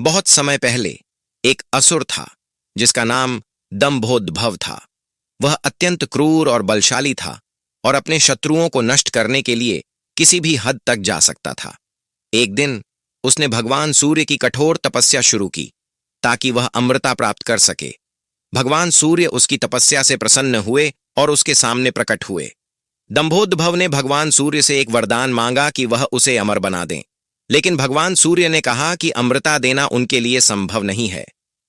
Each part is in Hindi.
बहुत समय पहले एक असुर था जिसका नाम दंभोदभव था। वह अत्यंत क्रूर और बलशाली था और अपने शत्रुओं को नष्ट करने के लिए किसी भी हद तक जा सकता था। एक दिन उसने भगवान सूर्य की कठोर तपस्या शुरू की ताकि वह अमृता प्राप्त कर सके। भगवान सूर्य उसकी तपस्या से प्रसन्न हुए और उसके सामने प्रकट हुए। दंभोदभव ने भगवान सूर्य से एक वरदान मांगा कि वह उसे अमर बना दें, लेकिन भगवान सूर्य ने कहा कि अमृता देना उनके लिए संभव नहीं है।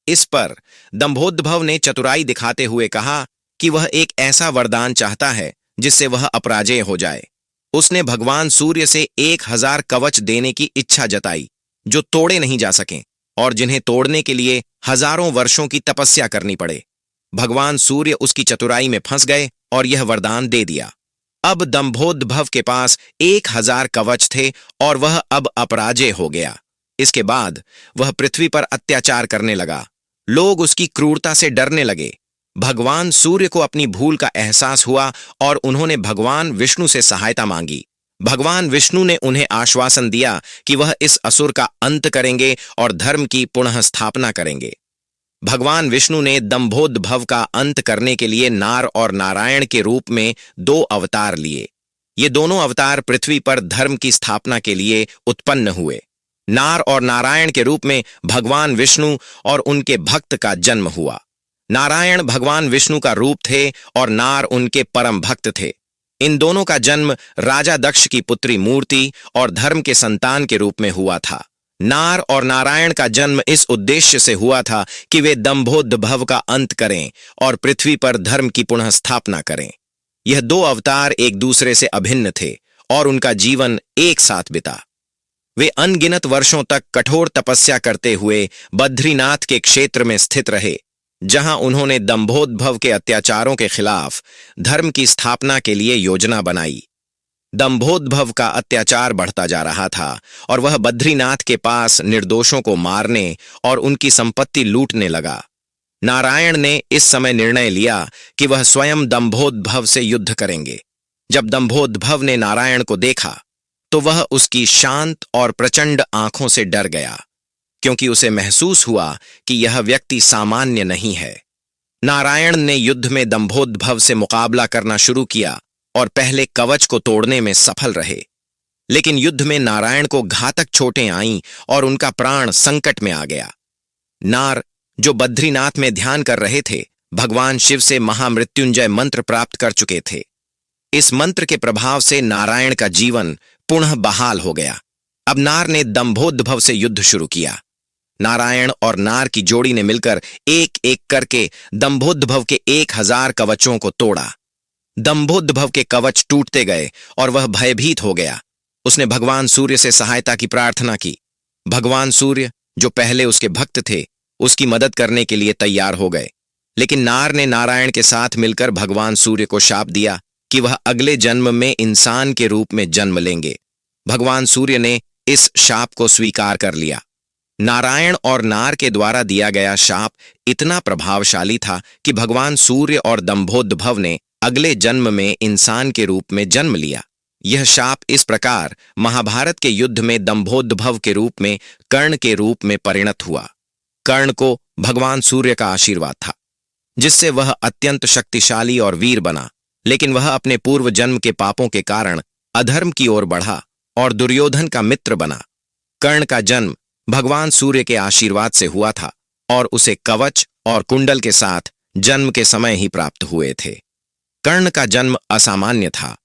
इस पर दंभोदभव ने चतुराई दिखाते हुए कहा कि वह एक ऐसा वरदान चाहता है जिससे वह अपराजेय हो जाए। उसने भगवान सूर्य से 1000 कवच देने की इच्छा जताई जो तोड़े नहीं जा सकें और जिन्हें तोड़ने के लिए हजारों वर्षों की तपस्या करनी पड़े। भगवान सूर्य उसकी चतुराई में फंस गए और यह वरदान दे दिया। अब दंभोदभव के पास 1000 कवच थे और वह अब अपराजय हो गया। इसके बाद वह पृथ्वी पर अत्याचार करने लगा। लोग उसकी क्रूरता से डरने लगे। भगवान सूर्य को अपनी भूल का एहसास हुआ और उन्होंने भगवान विष्णु से सहायता मांगी। भगवान विष्णु ने उन्हें आश्वासन दिया कि वह इस असुर का अंत करेंगे और धर्म की पुनः स्थापना करेंगे। भगवान विष्णु ने दंभोदभव का अंत करने के लिए नार और नारायण के रूप में 2 अवतार लिए। ये दोनों अवतार पृथ्वी पर धर्म की स्थापना के लिए उत्पन्न हुए। नार और नारायण के रूप में भगवान विष्णु और उनके भक्त का जन्म हुआ। नारायण भगवान विष्णु का रूप थे और नार उनके परम भक्त थे। इन दोनों का जन्म राजा दक्ष की पुत्री मूर्ति और धर्म के संतान के रूप में हुआ था। नार और नारायण का जन्म इस उद्देश्य से हुआ था कि वे दंभोदभव का अंत करें और पृथ्वी पर धर्म की पुनः स्थापना करें। यह 2 अवतार एक दूसरे से अभिन्न थे और उनका जीवन एक साथ बिता। वे अनगिनत वर्षों तक कठोर तपस्या करते हुए बद्रीनाथ के क्षेत्र में स्थित रहे, जहां उन्होंने दंभोदभव के अत्याचारों के खिलाफ धर्म की स्थापना के लिए योजना बनाई। दंभोदभव का अत्याचार बढ़ता जा रहा था और वह बद्रीनाथ के पास निर्दोषों को मारने और उनकी संपत्ति लूटने लगा। नारायण ने इस समय निर्णय लिया कि वह स्वयं दंभोदभव से युद्ध करेंगे। जब दंभोदभव ने नारायण को देखा तो वह उसकी शांत और प्रचंड आंखों से डर गया, क्योंकि उसे महसूस हुआ कि यह व्यक्ति सामान्य नहीं है। नारायण ने युद्ध में दंभोदभव से मुकाबला करना शुरू किया और पहले कवच को तोड़ने में सफल रहे, लेकिन युद्ध में नारायण को घातक चोटें आईं और उनका प्राण संकट में आ गया। नार, जो बद्रीनाथ में ध्यान कर रहे थे, भगवान शिव से महामृत्युंजय मंत्र प्राप्त कर चुके थे। इस मंत्र के प्रभाव से नारायण का जीवन पुनः बहाल हो गया। अब नार ने दंभोदभव से युद्ध शुरू किया। नारायण और नार की जोड़ी ने मिलकर एक एक करके दंभोदभव के 1000 कवचों को तोड़ा। दंभोदभव के कवच टूटते गए और वह भयभीत हो गया। उसने भगवान सूर्य से सहायता की प्रार्थना की। भगवान सूर्य, जो पहले उसके भक्त थे, उसकी मदद करने के लिए तैयार हो गए, लेकिन नार ने नारायण के साथ मिलकर भगवान सूर्य को शाप दिया कि वह अगले जन्म में इंसान के रूप में जन्म लेंगे। भगवान सूर्य ने इस शाप को स्वीकार कर लिया। नारायण और नार के द्वारा दिया गया शाप इतना प्रभावशाली था कि भगवान सूर्य और दंभोदभव ने अगले जन्म में इंसान के रूप में जन्म लिया। यह शाप इस प्रकार महाभारत के युद्ध में दंभोदभव के रूप में कर्ण के रूप में परिणत हुआ। कर्ण को भगवान सूर्य का आशीर्वाद था, जिससे वह अत्यंत शक्तिशाली और वीर बना, लेकिन वह अपने पूर्व जन्म के पापों के कारण अधर्म की ओर बढ़ा और दुर्योधन का मित्र बना। कर्ण का जन्म भगवान सूर्य के आशीर्वाद से हुआ था और उसे कवच और कुंडल के साथ जन्म के समय ही प्राप्त हुए थे। कर्ण का जन्म असामान्य था,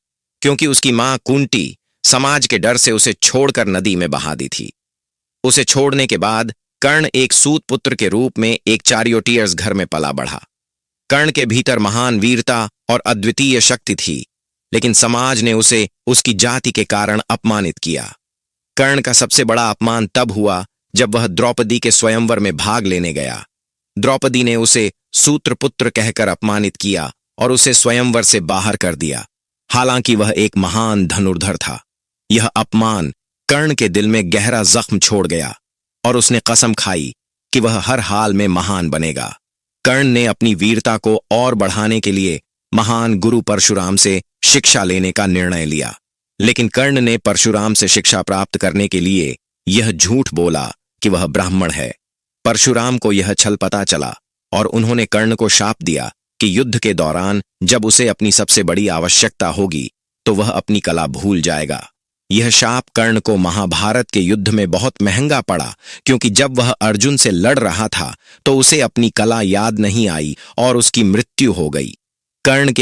क्योंकि उसकी मां कुंती समाज के डर से उसे छोड़कर नदी में बहा दी थी। उसे छोड़ने के बाद कर्ण एक सूत पुत्र के रूप में एक चारियोटियर्स घर में पला बढ़ा। कर्ण के भीतर महान वीरता और अद्वितीय शक्ति थी, लेकिन समाज ने उसे उसकी जाति के कारण अपमानित किया। कर्ण का सबसे बड़ा अपमान तब हुआ जब वह द्रौपदी के स्वयंवर में भाग लेने गया। द्रौपदी ने उसे सूत्रपुत्र कहकर अपमानित किया और उसे स्वयंवर से बाहर कर दिया, हालांकि वह एक महान धनुर्धर था। यह अपमान कर्ण के दिल में गहरा जख्म छोड़ गया और उसने कसम खाई कि वह हर हाल में महान बनेगा। कर्ण ने अपनी वीरता को और बढ़ाने के लिए महान गुरु परशुराम से शिक्षा लेने का निर्णय लिया, लेकिन कर्ण ने परशुराम से शिक्षा प्राप्त करने के लिए यह झूठ बोला कि वह ब्राह्मण है परशुराम को यह छल पता चला और उन्होंने कर्ण को शाप दिया कि युद्ध के दौरान जब उसे अपनी सबसे बड़ी आवश्यकता होगी तो वह अपनी कला भूल जाएगा। यह शाप कर्ण को महाभारत के युद्ध में बहुत महंगा पड़ा, क्योंकि जब वह अर्जुन से लड़ रहा था तो उसे अपनी कला याद नहीं आई और उसकी मृत्यु हो गई। कर्ण के